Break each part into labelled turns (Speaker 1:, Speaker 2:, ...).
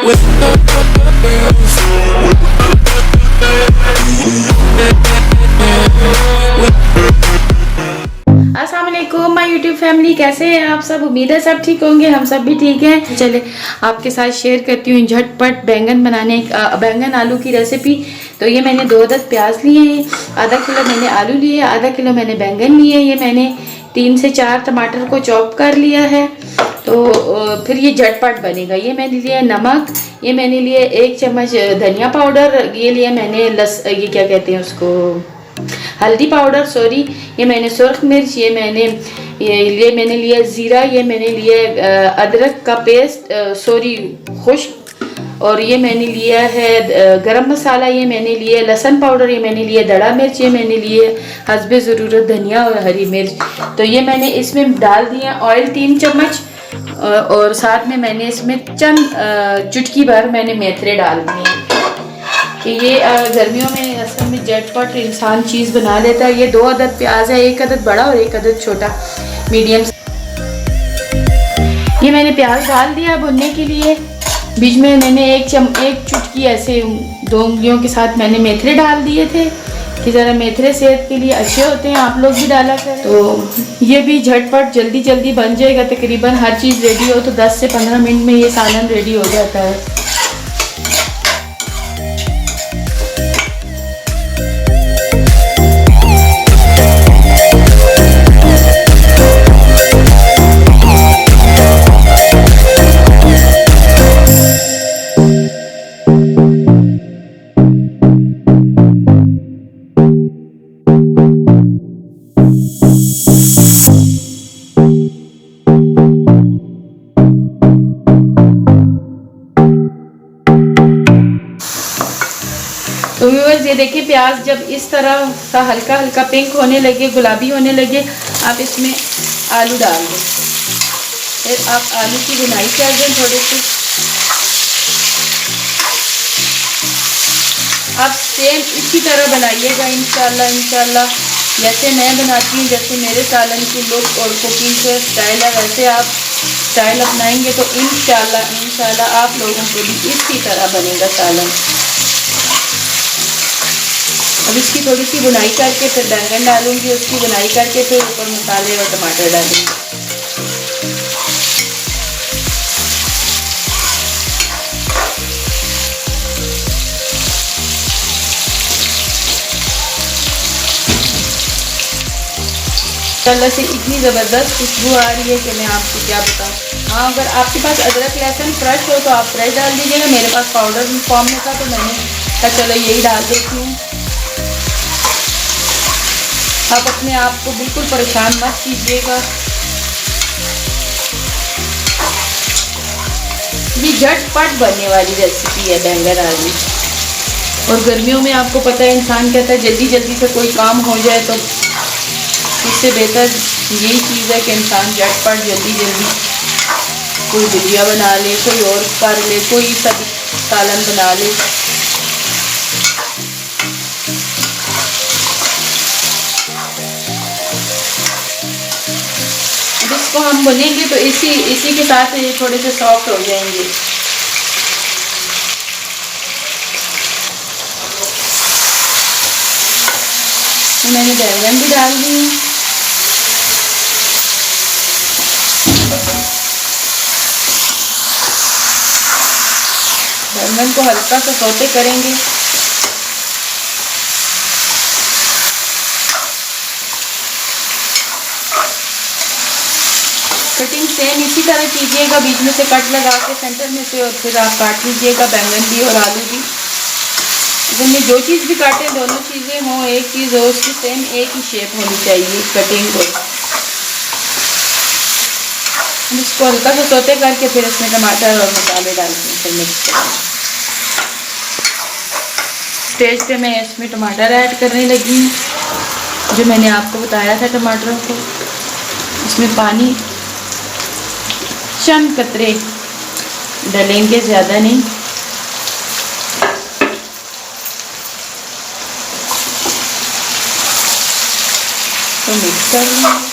Speaker 1: अस्सलाम वालेकुम my YouTube family, कैसे हैं आप सब। उम्मीद है सब ठीक होंगे, हम सब भी ठीक हैं। चले आपके साथ शेयर करती हूँ झटपट बैंगन आलू की रेसिपी। तो ये मैंने 2 अदद प्याज लिए हैं, आधा किलो मैंने आलू लिए, आधा किलो मैंने बैंगन लिए। ये मैंने 3 से 4 टमाटर को चॉप कर लिया है। तो फिर ये झटपट बनेगा। ये मैंने लिया नमक, ये मैंने लिए 1 चम्मच धनिया पाउडर, ये लिया मैंने ये क्या कहते हैं उसको, हल्दी पाउडर सॉरी। ये मैंने सुर्ख मिर्च, ये मैंने लिया ज़ीरा, ये मैंने लिया अदरक का पेस्ट सॉरी खुश्क, और ये मैंने लिया है गरम मसाला, ये मैंने लिया लहसुन पाउडर, ये मैंने लिया दड़ा मिर्च, ये मैंने लिए हस्बे ज़रूरत धनिया और हरी मिर्च। तो ये मैंने इसमें डाल दिया ऑयल 3 चम्मच, और साथ में मैंने इसमें चंद चुटकी भर मैंने मेथरे डाल दिए कि ये गर्मियों में असल में झटपट इंसान चीज़ बना लेता है। ये 2 अदद प्याज है, 1 अदद बड़ा और 1 अदद छोटा मीडियम। ये मैंने प्याज डाल दिया भुनने के लिए। बीच में मैंने एक चुटकी ऐसे 2 उंगलियों के साथ मैंने मेथरे डाल दिए थे कि ज़रा मेथरे सेहत के लिए अच्छे होते हैं, आप लोग भी डाला करें। तो ये भी झटपट जल्दी बन जाएगा। तकरीबन हर चीज़ रेडी हो तो 10 से 15 मिनट में ये सालन रेडी हो जाता है। तो व्यूअर्स ये देखिए, प्याज जब इस तरह सा हल्का पिंक होने लगे, गुलाबी होने लगे, आप इसमें आलू डाल दें। फिर आप आलू की भुनाई कर दें थोड़े से। आप सेम इसी तरह बनाइएगा इंशाल्लाह जैसे मैं बनाती हूँ, जैसे मेरे सालन की लुक और कुकिंग का स्टाइल है, वैसे आप स्टाइल अपनाएंगे तो इंशाल्लाह आप लोगों को भी इसी तरह बनेगा सालन। अब इसकी थोड़ी सी बुनाई करके फिर बैंगन डालूंगी, उसकी बुनाई करके फिर ऊपर मसाले और टमाटर डालूंगी। माशाल्लाह से इतनी ज़बरदस्त खुशबू आ रही है कि मैं आपको क्या बताऊँ। हाँ, अगर आपके पास अदरक लहसुन फ्रेश हो तो आप फ्रेश डाल दीजिएगा। मेरे पास पाउडर फॉर्म में था तो मैंने कहा चलो यही डाल देती हूँ। आप अपने आप को बिल्कुल परेशान मत कीजिएगा। ये झटपट बनने वाली रेसिपी है बैंगन आलू। और गर्मियों में आपको पता है इंसान कहता है जल्दी से कोई काम हो जाए, तो इससे बेहतर यही चीज़ है कि इंसान झटपट जल्दी कोई भुजिया बना ले, कोई और कर ले, कोई सब्जी सालन बना ले। इसको हम भुनेंगे तो इसी के साथ ये थोड़े से सॉफ्ट हो जाएंगे। तो मैंने बैंगन भी डाल दी। बैंगन को हल्का सा सौते करेंगे। कटिंग सेम इसी तरह कीजिएगा, बीच में से कट लगा के सेंटर में से, और फिर आप काट लीजिएगा बैंगन भी और आलू भी। अगर में जो चीज़ भी काटें दोनों चीज़ें हों, एक चीज़ हो उसकी सेम एक ही शेप होनी चाहिए कटिंग को। हम इसको हल्का सा सौते करके फिर इसमें टमाटर और मसाले डाल के फिर मिक्स करेंगे। स्टेज पे मैं इसमें टमाटर ऐड करने लगी हूँ, जो मैंने आपको बताया था टमाटरों को। इसमें पानी चंद कतरे डालेंगे, ज़्यादा नहीं। तो मिक्स कर लेंगे।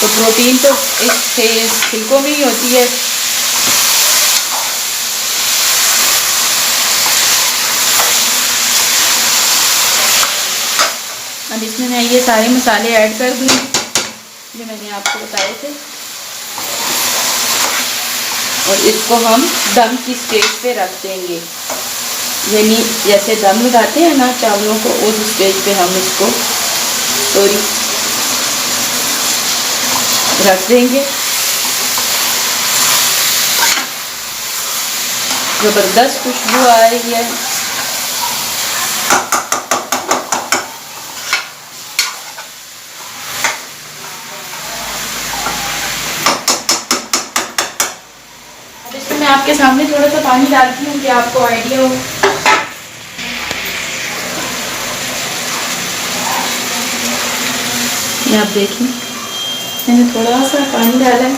Speaker 1: तो प्रोटीन तो इस छिलकों में ही होती है। अब इसमें मैं ये सारे मसाले ऐड कर दूँ जो मैंने आपको बताए थे, और इसको हम दम की स्टेज पे रख देंगे, यानी जैसे दम लगाते हैं ना चावलों को, उस स्टेज पे हम इसको थोड़ी रख देंगे। ज़बरदस्त खुशबू आ रही है। मैं आपके सामने थोड़ा सा पानी डालती हूँ कि आपको आइडिया हो। ये आप देखिए मैंने थोड़ा सा पानी डाला है,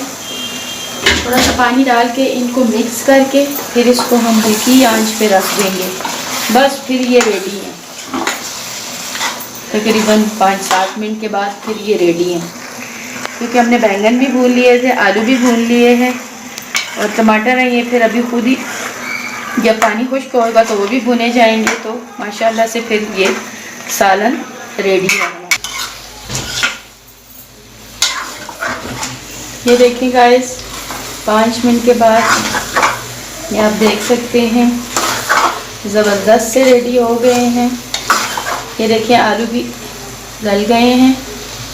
Speaker 1: थोड़ा सा पानी डाल के इनको मिक्स करके फिर इसको हम हल्की आंच पे रख देंगे। बस फिर ये रेडी है। तकरीबन 5-7 मिनट के बाद फिर ये रेडी है, क्योंकि हमने बैंगन भी भून लिए थे, आलू भी भून लिए हैं और टमाटर है ये फिर अभी खुद ही जब पानी खुश्क होगा तो वो भी भुने जाएंगे, तो माशाल्लाह से फिर ये सालन रेडी है। ये देखिए गाइस 5 मिनट के बाद ये आप देख सकते हैं ज़बरदस्त से रेडी हो गए हैं। ये देखिए आलू भी गल गए हैं,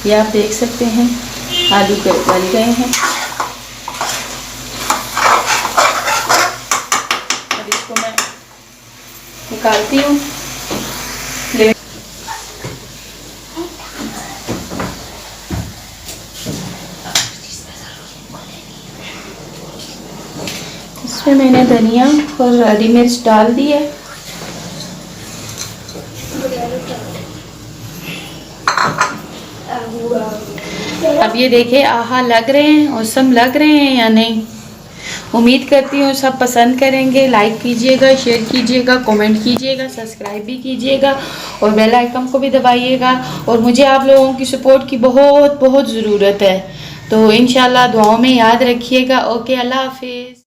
Speaker 1: ये आप देख सकते हैं आलू गल गए हैं। अब इसको मैं निकालती हूँ। इसमें मैंने धनिया और हरी मिर्च डाल दी है। अब ये देखिए आहा लग रहे हैं, औसम लग रहे हैं या नहीं। उम्मीद करती हूँ सब पसंद करेंगे। लाइक कीजिएगा, शेयर कीजिएगा, कमेंट कीजिएगा, सब्सक्राइब भी कीजिएगा और बेल आइकन को भी दबाइएगा। और मुझे आप लोगों की सपोर्ट की बहुत बहुत ज़रूरत है, तो इंशाल्लाह दुआओं में याद रखिएगा। ओके, अल्लाह हाफिज़।